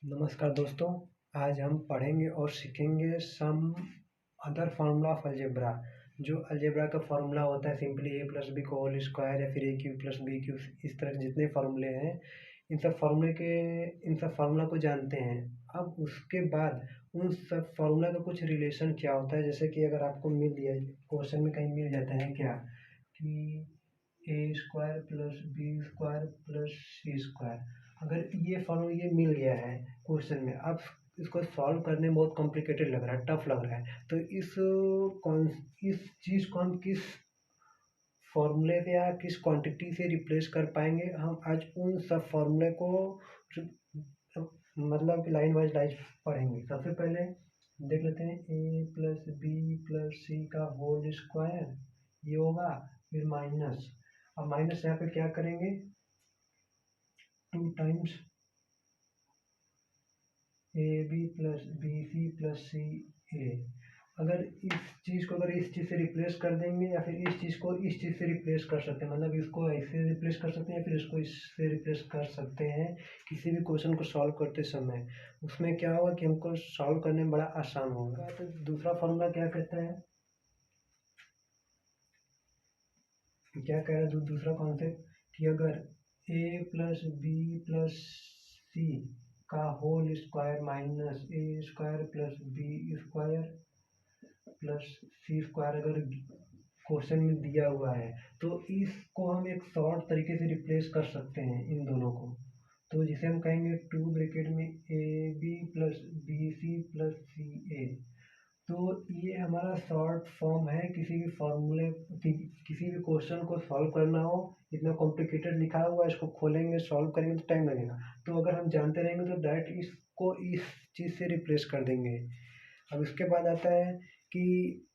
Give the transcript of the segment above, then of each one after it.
नमस्कार दोस्तों, आज हम पढ़ेंगे और सीखेंगे some other formula of algebra. जो अलजेब्रा का फार्मूला होता है सिंपली ए प्लस बी को होल स्क्वायर या फिर a cube plus b cube, इस तरह के जितने फार्मूले हैं इन सब फार्मूला को जानते हैं। अब उसके बाद उन सब फार्मूला का कुछ रिलेशन क्या होता है, जैसे कि अगर आपको मिल दिया क्वेश्चन में कहीं मिल जाता है क्या कि a square plus b square plus c square, अगर ये मिल गया है क्वेश्चन में, अब इसको सॉल्व करने में बहुत कॉम्प्लिकेटेड लग रहा है, टफ लग रहा है, तो इस चीज़ को हम किस फॉर्मूले या किस क्वांटिटी से रिप्लेस कर पाएंगे। हम आज उन सब फॉर्मूले को मतलब लाइन वाइज पढ़ेंगे। सबसे पहले देख लेते हैं ए प्लस बी प्लस सी का होल स्क्वायर, ये होगा, फिर माइनस, अब माइनस यहाँ पे क्या करेंगे, 2 times a b plus b c plus c a. अगर इस चीज़ को इस चीज़ से रिप्लेस कर देंगे या फिर इस चीज़ को इस चीज़ से रिप्लेस कर सकते हैं, मतलब इसको ऐसे रिप्लेस कर सकते हैं या फिर इसको इससे रिप्लेस कर सकते हैं किसी भी क्वेश्चन को सॉल्व करते समय। उसमें क्या होगा कि हमको सॉल्व करने में बड़ा आसान होगा। तो दूसरा फॉर्मूला क्या कहता है, क्या कह रहा है दूसरा कॉन्सेप्ट कि अगर a plus b plus c का whole square minus a square plus b square plus c square अगर क्वेश्चन में दिया हुआ है, तो इसको हम एक शॉर्ट तरीके से रिप्लेस कर सकते हैं इन दोनों को। तो जिसे हम कहेंगे 2 ब्रैकेट में a b plus b c plus c a. तो ये हमारा शॉर्ट फॉर्म है किसी भी फॉर्मूले किसी भी क्वेश्चन को सॉल्व करना हो, इतना कॉम्प्लिकेटेड लिखा हुआ है, इसको खोलेंगे सॉल्व करेंगे तो टाइम लगेगा, तो अगर हम जानते रहेंगे तो डायरेक्ट इसको इस चीज़ से रिप्लेस कर देंगे। अब इसके बाद आता है कि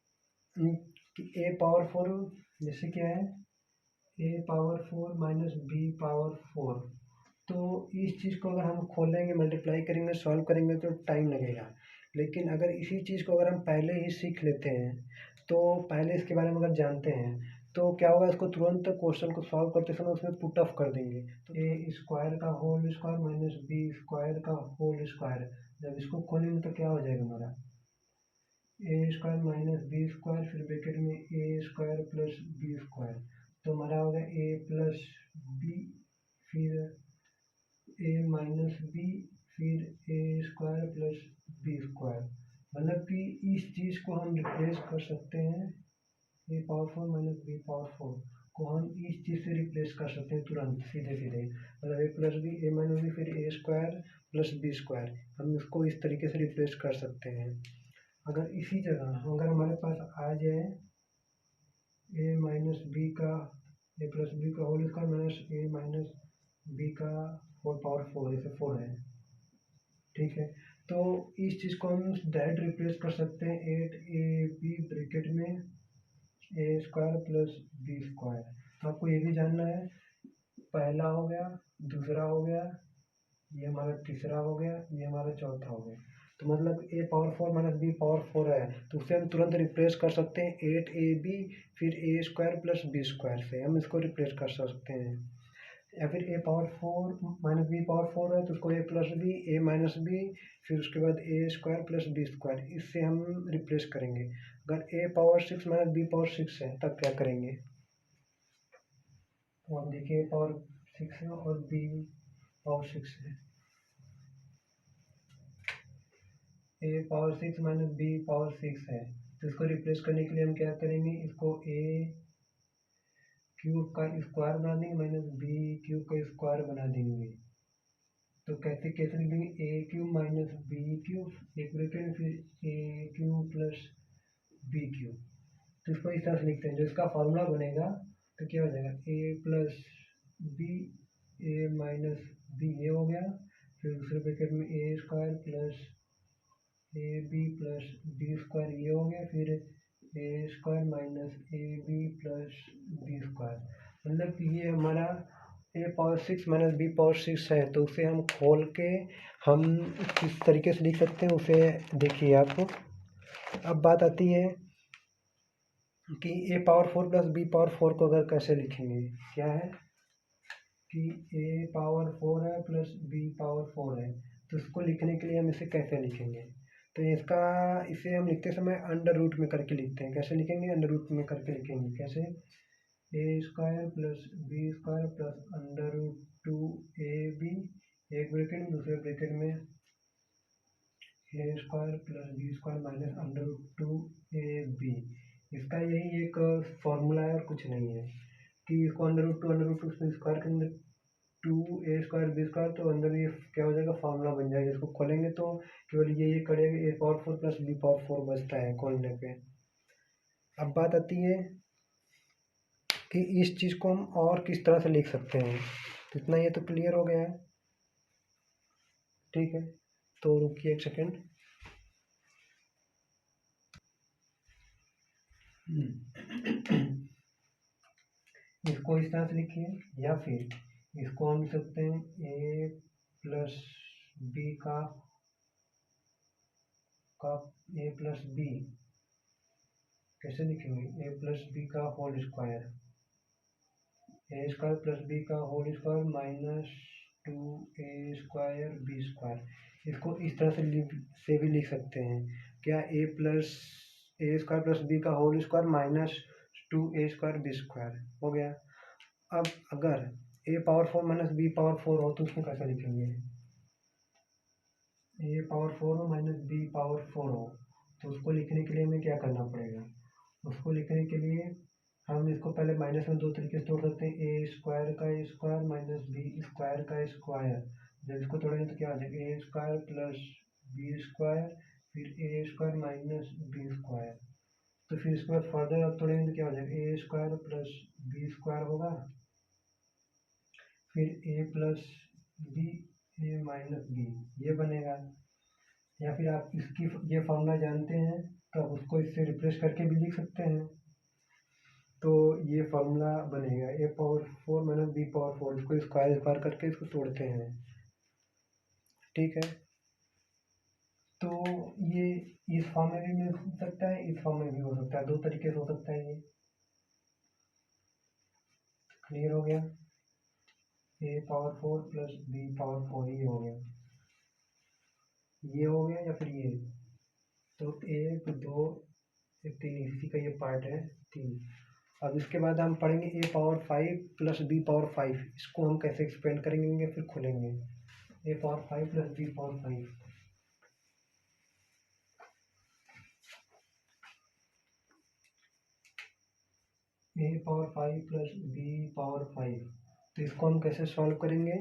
ए पावर 4, जैसे क्या है a power 4 minus b power 4, तो इस चीज़ को अगर हम खोलेंगे मल्टीप्लाई करेंगे सॉल्व करेंगे तो टाइम लगेगा। लेकिन अगर इसी चीज़ को अगर हम पहले ही सीख लेते हैं, तो पहले इसके बारे में अगर जानते हैं तो क्या होगा, इसको तुरंत क्वेश्चन को सॉल्व करते समय उसमें पुट ऑफ कर देंगे। तो ए स्क्वायर का whole square minus b square का होल स्क्वायर, जब इसको खोलेंगे तो क्या हो जाएगा हमारा a square minus b square, फिर ब्रैकेट में a square plus b square, तो हमारा होगा ए प्लस बी, फिर ए माइनस बी, फिर a square plus b square. मतलब कि इस चीज़ को हम रिप्लेस कर सकते हैं, ए पावर 4 माइनस बी पावर 4 को हम इस चीज़ से रिप्लेस कर सकते हैं तुरंत सीधे सीधे, मतलब ए plus b a minus B फिर a square plus b square, हम इसको इस तरीके से रिप्लेस कर सकते हैं। अगर इसी जगह अगर हमारे पास आ जाए ए माइनस बी का ए प्लस बी का होल स्क्वायर माइनस ए माइनस बी का होल पावर 4, जैसे 4 है, ठीक है, तो इस चीज़ को हम डायरेक्ट रिप्लेस कर सकते हैं 8ab ब्रैकेट में a square plus b square. तो आपको ये भी जानना है, पहला हो गया, दूसरा हो गया, ये हमारा तीसरा हो गया, ये हमारा चौथा हो गया। तो मतलब ए पावर 4 माइनस बी पावर 4 है, तो उसे हम तुरंत रिप्लेस कर सकते हैं 8ab फिर a square plus b square से हम इसको रिप्लेस कर सकते हैं। या फिर ए पावर 4 माइनस बी पावर 4 है तो उसको ए plus b a minus B फिर उसके बाद ए स्क्वायर प्लस बी स्क्वायर, इससे हम रिप्लेस करेंगे। अगर ए पावर 6 माइनस बी पावर 6 है तब क्या करेंगे, तो आप देखिए ए पावर 6 है और बी पावर 6 है, a power 6 minus b power 6 है, तो इसको रिप्लेस करने के लिए हम क्या करेंगे, इसको ए क्यूब का स्क्वायर बना देंगे माइनस बी क्यूब का स्क्वायर बना देंगे। तो कैसे कैसे लिख देंगे, ए क्यूब माइनस बी क्यूब एक ब्रैकेट में फिर ए क्यूब प्लस बी क्यूब, तो इसको इस तरह से लिखते हैं। जो इसका फॉर्मूला बनेगा तो क्या हो जाएगा, a plus b a minus b, ये हो गया, फिर दूसरे ब्रैकेट में a square plus a b plus b square, ये हो गया, फिर a square minus a b plus b square. मतलब कि ये हमारा a power 6 minus b power 6 है, तो उसे हम खोल के हम किस तरीके से लिख सकते हैं उसे देखिए आप। अब बात आती है कि ए पावर 4 प्लस बी पावर 4 को अगर कैसे लिखेंगे, क्या है कि ए पावर 4 है प्लस बी पावर 4 है, तो इसको लिखने के लिए हम इसे कैसे लिखेंगे, तो इसे हम लिखते समय अंडर रूट में करके लिखते हैं। कैसे लिखेंगे, अंडर रूट में करके लिखेंगे। कैसे, a square plus b square plus under root 2ab, एक ब्रैकेट में, दूसरे ब्रैकेट में a square plus b square minus under root 2ab। इसका यही एक फॉर्मूला है और कुछ नहीं है कि इसको अंडर रूट टू स्क्वायर के अंदर 2a² b², तो अंदर ये क्या हो जाएगा, फॉर्मूला बन जाएगा। इसको खोलेंगे तो केवल ये करेगा, a⁴ प्लस b⁴ बचता है खोलने पे। अब बात आती है कि इस चीज़ को हम और किस तरह से लिख सकते हैं। तो इतना ये तो क्लियर हो गया है, ठीक है। तो रुकिए एक सेकेंड। इसको इस तरह से लिखिए, या फिर इसको हम लिख सकते हैं a प्लस बी का a प्लस बी। कैसे लिखेंगे, a प्लस बी का whole square, a² plus b का whole square minus 2a² b²। इसको इस तरह से भी लिख सकते हैं क्या, a² प्लस बी का whole square minus 2a² b² हो गया। अब अगर a⁴ माइनस b⁴ हो तो उसको कैसे लिखेंगे, a⁴ माइनस b⁴ हो, तो उसको लिखने के लिए हमें क्या करना पड़ेगा, उसको लिखने के लिए हम इसको पहले माइनस में दो तरीके से तोड़ सकते हैं, a² का स्क्वायर माइनस b² का स्क्वायर। जब इसको तोड़ेंगे तो क्या हो जाएगा, a² प्लस b² फिर a² माइनस b²। तो फिर इसके बाद फर्दर अब तोड़ेंगे तो क्या हो जाएगा, a² प्लस b² होगा, फिर a plus b a minus b, ये बनेगा। या फिर आप इसकी ये फॉर्मूला जानते हैं तो आप उसको इससे रिप्लेस करके भी लिख सकते हैं। तो ये फॉर्मूला बनेगा a⁴ माइनस b⁴, इसको स्क्वायर करके इसको तोड़ते हैं, ठीक है। तो ये इस फॉर्म में भी मिल सकता है, इस फॉर्म में भी हो सकता है, दो तरीके से हो सकता है। ये क्लियर हो गया, a⁴ प्लस b⁴, ये हो गया, ये हो गया, या फिर ये। तो 1 2 3, इसी का ये पार्ट है 3। अब इसके बाद हम पढ़ेंगे a⁴ प्लस b⁴, इसको हम कैसे एक्सपेंड करेंगे फिर खोलेंगे, a⁴ plus b⁴। a⁴ plus b⁴, तो इसको हम कैसे सॉल्व करेंगे।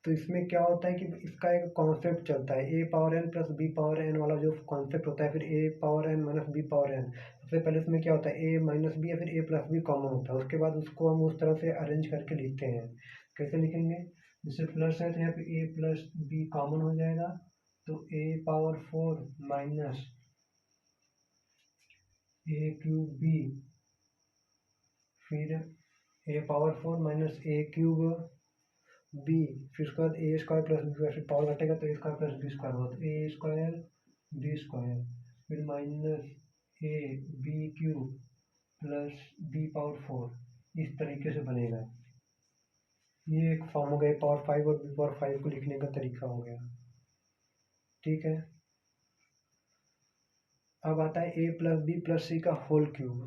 तो इसमें क्या होता है कि इसका एक कॉन्सेप्ट चलता है, a⁴n प्लस b⁴n वाला जो कॉन्सेप्ट होता है, फिर a⁴n माइनस b⁴n। सबसे पहले इसमें क्या होता है, a माइनस बी या फिर a प्लस बी कॉमन होता है, उसके बाद उसको हम उस तरह से अरेंज करके लिखते हैं। कैसे लिखेंगे, जैसे प्लस है तो यहाँ पे a प्लस बी कॉमन हो जाएगा, तो a⁴ माइनस a³ b, फिर a⁴ माइनस a³ b, फिर उसके बाद a² प्लस b², फिर पावर घटेगा तो a² प्लस b² होगा, तो a² b², फिर माइनस a⁵ प्लस b⁴, इस तरीके से बनेगा। ये एक फॉर्म हो गया a⁴ और b⁴ को लिखने का तरीका हो गया, ठीक है। अब आता है a plus b plus c का होल क्यूब।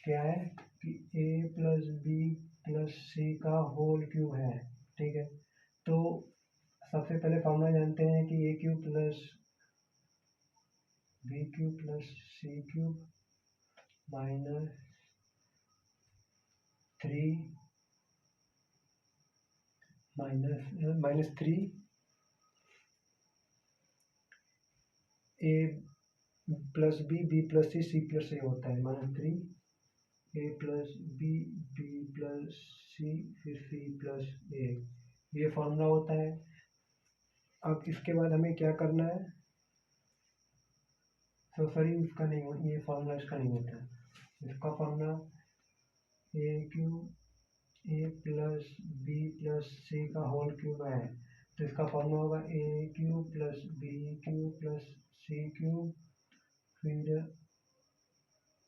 क्या है कि a plus b plus c का होल क्यूब है, ठीक है। तो सबसे पहले फॉर्मूला जानते हैं कि a³ plus b³ plus c³ minus 3 a plus b plus c plus a होता है, -3 a plus b plus c फिर सी प्लस ए, ये फॉर्मूला होता है। अब इसके बाद हमें क्या करना है, तो सॉरी इसका नहीं हो, ये फॉर्मूला इसका नहीं होता है। इसका formula a plus b plus c का होल क्यूब है, तो इसका फॉर्मूला होगा a³ plus b³ plus c³ फिर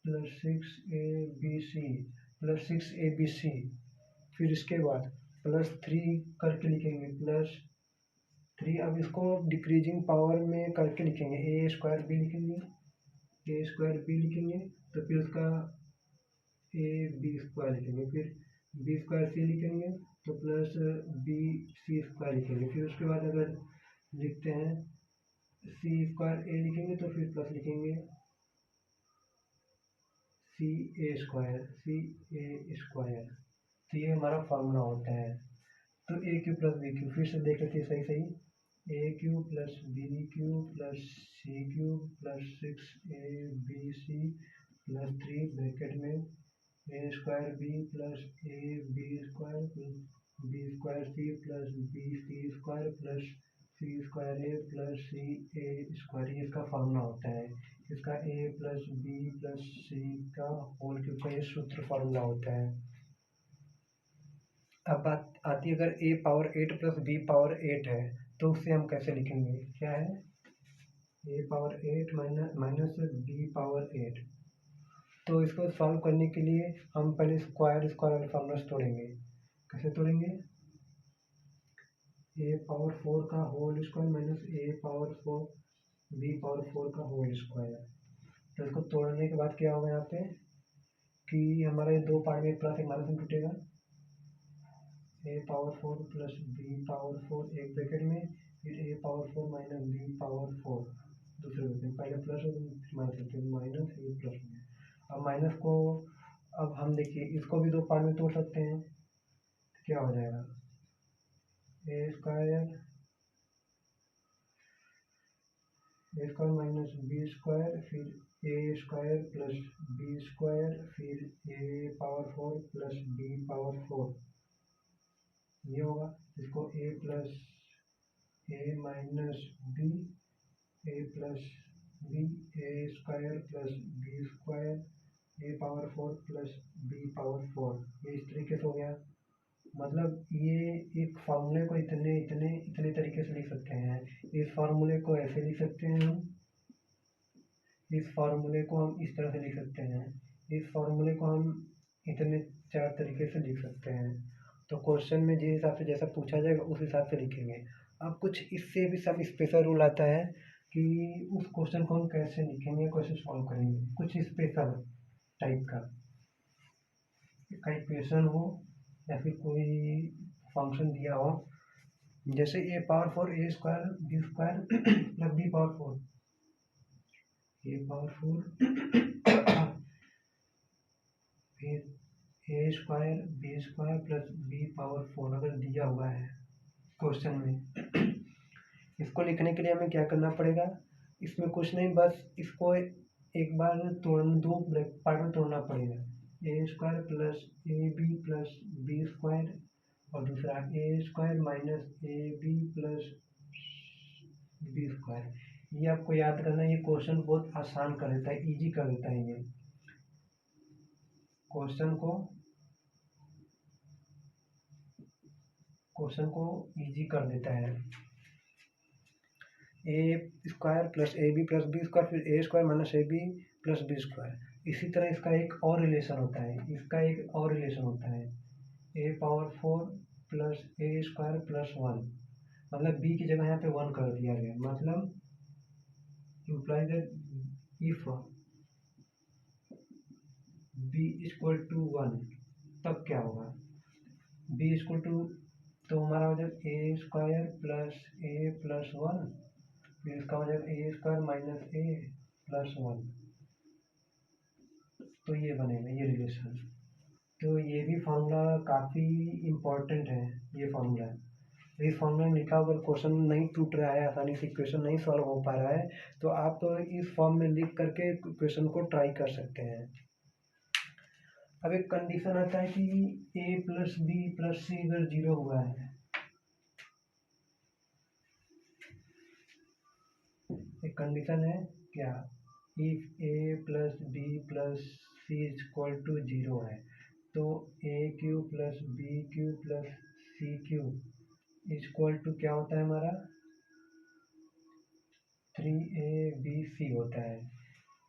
प्लस 6abc प्लस 6abc, फिर इसके बाद +3 करके लिखेंगे, +3 ठीक है। अब इसको डिक्रीजिंग पावर में करके लिखेंगे, ए स्क्वायर बी लिखेंगे, ए स्क्वायर बी लिखेंगे, तो फिर उसका ए बी स्क्वायर लिखेंगे, फिर बी स्क्वायर सी लिखेंगे, तो प्लस बी सी स्क्वायर लिखेंगे। फिर उसके बाद अगर लिखते हैं सी स्क्वायर ए लिखेंगे तो फिर प्लस लिखेंगे सी a square, C a square. तो ये हमारा फार्मूला होता है। तो a cube plus b cube, फिर से देख लेते हैं सही सही, a cube plus b cube plus c cube plus 6 a b c plus 3 bracket में a square b plus a b square plus b square c plus b c square plus c square a plus c a square. ये इसका formula होता है, इसका a plus b plus c का whole cube का ये सूत्र formula होता है। अब बात आती है, अगर a power 8 plus b power 8 है तो उससे हम कैसे लिखेंगे, क्या है a power 8 minus b power 8। तो इसको सॉल्व करने के लिए हम पहले स्क्वायर स्क्वायर वाले फार्मूला तोड़ेंगे। कैसे तोड़ेंगे, a पावर 4 का whole square minus a power 4 b power 4 का होल स्क्वायर। तो इसको तोड़ने के बाद क्या होगा यहाँ पे कि हमारे दो पार्ट में प्लस एक माइनस में टूटेगा, ए पावर 4 प्लस बी पावर 4 एक ब्रैकेट में, फिर ए पावर 4 माइनस बी पावर 4 दूसरे ब्रैकेट में, पहले प्लस और माइनस, फिर माइनस ये प्लस में। अब माइनस को अब हम देखिए इसको भी दो पार्ट में तोड़ सकते हैं, तो क्या हो जाएगा ए स्क्वायर माइनस बी स्क्वायर, फिर a square plus b square, फिर ए पावर 4 प्लस बी पावर 4 ये होगा। इसको ए प्लस ए माइनस बी, ए प्लस बी, ए स्क्वायर प्लस बी स्क्वायर, ए पावर 4 प्लस बी पावर 4, ये इस तरीके से हो गया। मतलब ये एक फार्मूले को इतने इतने इतने तरीके से लिख सकते हैं। इस फार्मूले को ऐसे लिख सकते हैं हम, इस फार्मूले को हम इस तरह से लिख सकते हैं, इस फार्मूले को हम इतने 4 तरीके से लिख सकते हैं। तो क्वेश्चन में जिस हिसाब से जैसा पूछा जाएगा उस हिसाब से लिखेंगे। अब कुछ इससे भी सब स्पेशल रूल आता है कि उस क्वेश्चन को हम कैसे लिखेंगे, कैसे सॉल्व करेंगे, कुछ स्पेशल टाइप का इक्वेशन हो या फिर कोई फंक्शन दिया हो, जैसे a power 4 a square b square plus b power 4, a power 4 फिर a square b square plus b power 4 अगर दिया हुआ है क्वेश्चन में। इसको लिखने के लिए हमें क्या करना पड़ेगा, इसमें कुछ नहीं, बस इसको एक बार दो पार्ट में तोड़ना पड़ेगा, a square plus a b square और दूसरा a square minus a b plus b square. ये आपको याद करना है, ये क्वेश्चन बहुत आसान कर देता है, इजी कर देता है, ये क्वेश्चन को इजी कर देता है। A square plus a b plus b square, फिर a square minus a b plus b square. इसी तरह इसका एक और रिलेशन होता है, a power 4 plus a square plus 1, मतलब बी की जगह यहाँ पे 1 कर दिया गया, मतलब imply that if b equal to 1 तब क्या होगा, बी इक्वल टू, तो हमारा हो जाएगा ए स्क्वायर प्लस ए प्लस 1, फिर इसका हो जाएगा ए स्क्वायर माइनस ए प्लस 1, तो ये बनेगा ये रिलेशन। तो ये भी फार्मूला काफ़ी इम्पोर्टेंट है, ये फार्मूला इस फॉर्म में लिखा अगर क्वेश्चन नहीं टूट रहा है, आसानी से क्वेश्चन नहीं सॉल्व हो पा रहा है, तो आप इस फॉर्म में लिख करके क्वेश्चन को ट्राई कर सकते हैं। अब एक कंडीशन आता है कि a plus b plus c अगर 0 हुआ है, एक कंडीशन है क्या, if a plus b plus c equal to 0 है, तो a cube plus b cube plus c cube equal to क्या होता है हमारा 3abc होता है।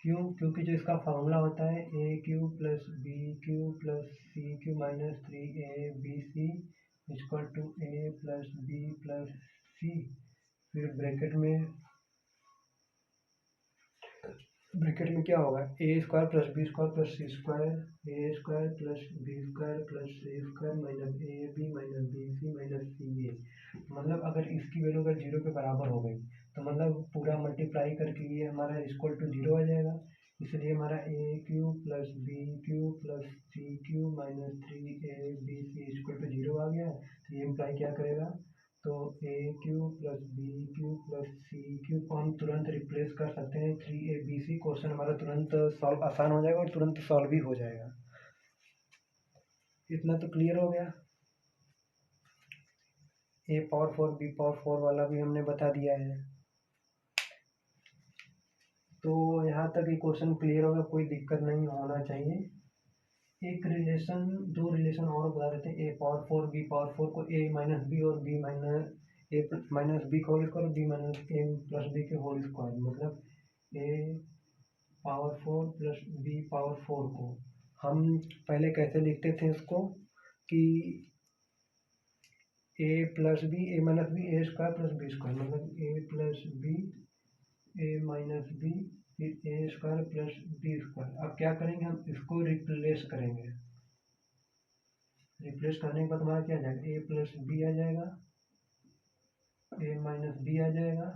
क्यों, क्योंकि जो इसका फार्मूला होता है a cube plus b cube plus c cube minus 3abc equal to a plus b plus c फिर ब्रैकेट में क्या होगा, a square plus b square plus c square, a square plus b square plus c square minus a b minus b c minus c a. मतलब अगर इसकी value अगर 0 के बराबर हो गई तो मतलब पूरा मल्टीप्लाई करके ये हमारा इक्वल टू 0 आ जाएगा। इसलिए हमारा a cube plus b cube plus c cube minus 3ab equal to 0 आ गया। तो ये इम्प्लाई क्या करेगा, तो a cube plus b cube plus c cube को हम तुरंत रिप्लेस कर सकते हैं 3abc। क्वेश्चन हमारा तुरंत सॉल्व आसान हो जाएगा और तुरंत सॉल्व भी हो जाएगा। इतना तो क्लियर हो गया। a पावर 4 b पावर 4 वाला भी हमने बता दिया है। तो यहाँ तक ये क्वेश्चन क्लियर होगा, कोई दिक्कत नहीं होना चाहिए। एक रिलेशन, दो रिलेशन और बता देते हैं। ए पावर 4 बी पावर 4 को ए माइनस बी और बी माइनस ए माइनस बी का होल स्क्वायर बी माइनस ए प्लस बी के होल स्क्वायर। मतलब ए पावर 4 प्लस बी पावर 4 को हम पहले कैसे लिखते थे इसको कि a plus b a minus B A square plus b square, मतलब ए plus b a minus B फिर a square plus b square. अब क्या करेंगे, हम इसको रिप्लेस करेंगे। रिप्लेस करने के बाद हमारा क्या आ जाएगा, ए प्लस बी आ जाएगा, ए माइनस बी आ जाएगा।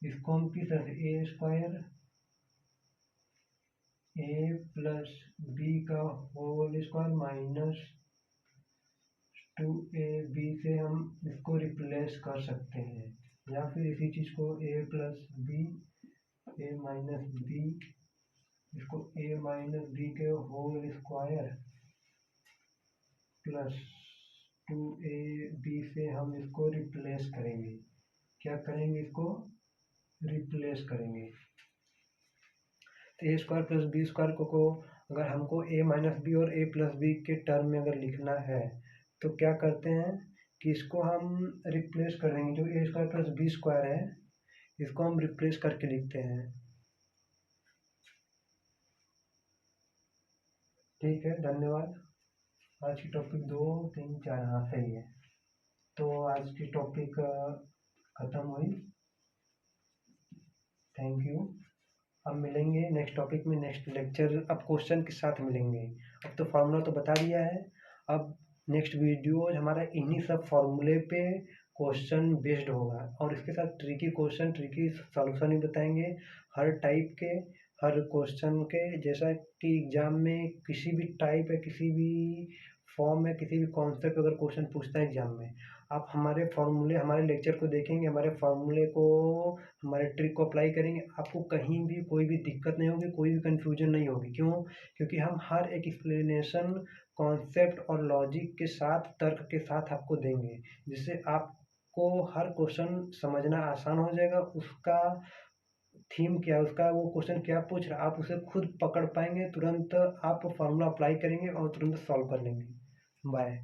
इसको हम किस तरह से, ए स्क्वायर ए प्लस बी का होल स्क्वायर माइनस 2ab से हम इसको रिप्लेस कर सकते हैं। या फिर इसी चीज़ को ए plus b a minus B, इसको ए माइनस बी के होल स्क्वायर प्लस 2ab से हम इसको रिप्लेस करेंगे। क्या करेंगे, इसको रिप्लेस करेंगे। तो a square plus b square को अगर हमको ए माइनस बी और ए प्लस बी के टर्म में अगर लिखना है तो क्या करते हैं कि इसको हम रिप्लेस कर देंगे। जो ए स्क्वायर प्लस बी स्क्वायर है इसको हम रिप्लेस करके लिखते हैं। ठीक है, धन्यवाद। आज की टॉपिक 2 3 4 हाँ सही है। तो आज की टॉपिक ख़त्म हुई। Thank you. अब मिलेंगे नेक्स्ट टॉपिक में, नेक्स्ट लेक्चर। अब क्वेश्चन के साथ मिलेंगे। अब तो फार्मूला तो बता दिया है, अब नेक्स्ट वीडियो हमारा इन्हीं सब फार्मूले पे क्वेश्चन बेस्ड होगा और इसके साथ ट्रिकी क्वेश्चन, ट्रिकी सॉल्यूशन भी बताएंगे हर टाइप के, हर क्वेश्चन के। जैसा कि एग्जाम में किसी भी टाइप है, किसी भी फॉर्म में, किसी भी कॉन्सेप्ट अगर क्वेश्चन पूछता है एग्जाम में, आप हमारे फार्मूले, हमारे लेक्चर को देखेंगे, हमारे फार्मूले को, हमारे ट्रिक को अप्लाई करेंगे, आपको कहीं भी कोई भी दिक्कत नहीं होगी, कोई भी कन्फ्यूजन नहीं होगी। क्यों? क्योंकि हम हर एक एक्सप्लेनेशन कॉन्सेप्ट और लॉजिक के साथ, तर्क के साथ आपको देंगे, जिससे आपको हर क्वेश्चन समझना आसान हो जाएगा। उसका थीम क्या है, उसका वो क्वेश्चन क्या पूछ रहा है, आप उसे खुद पकड़ पाएंगे। तुरंत आप फार्मूला अप्लाई करेंगे और तुरंत सॉल्व कर लेंगे। बाय।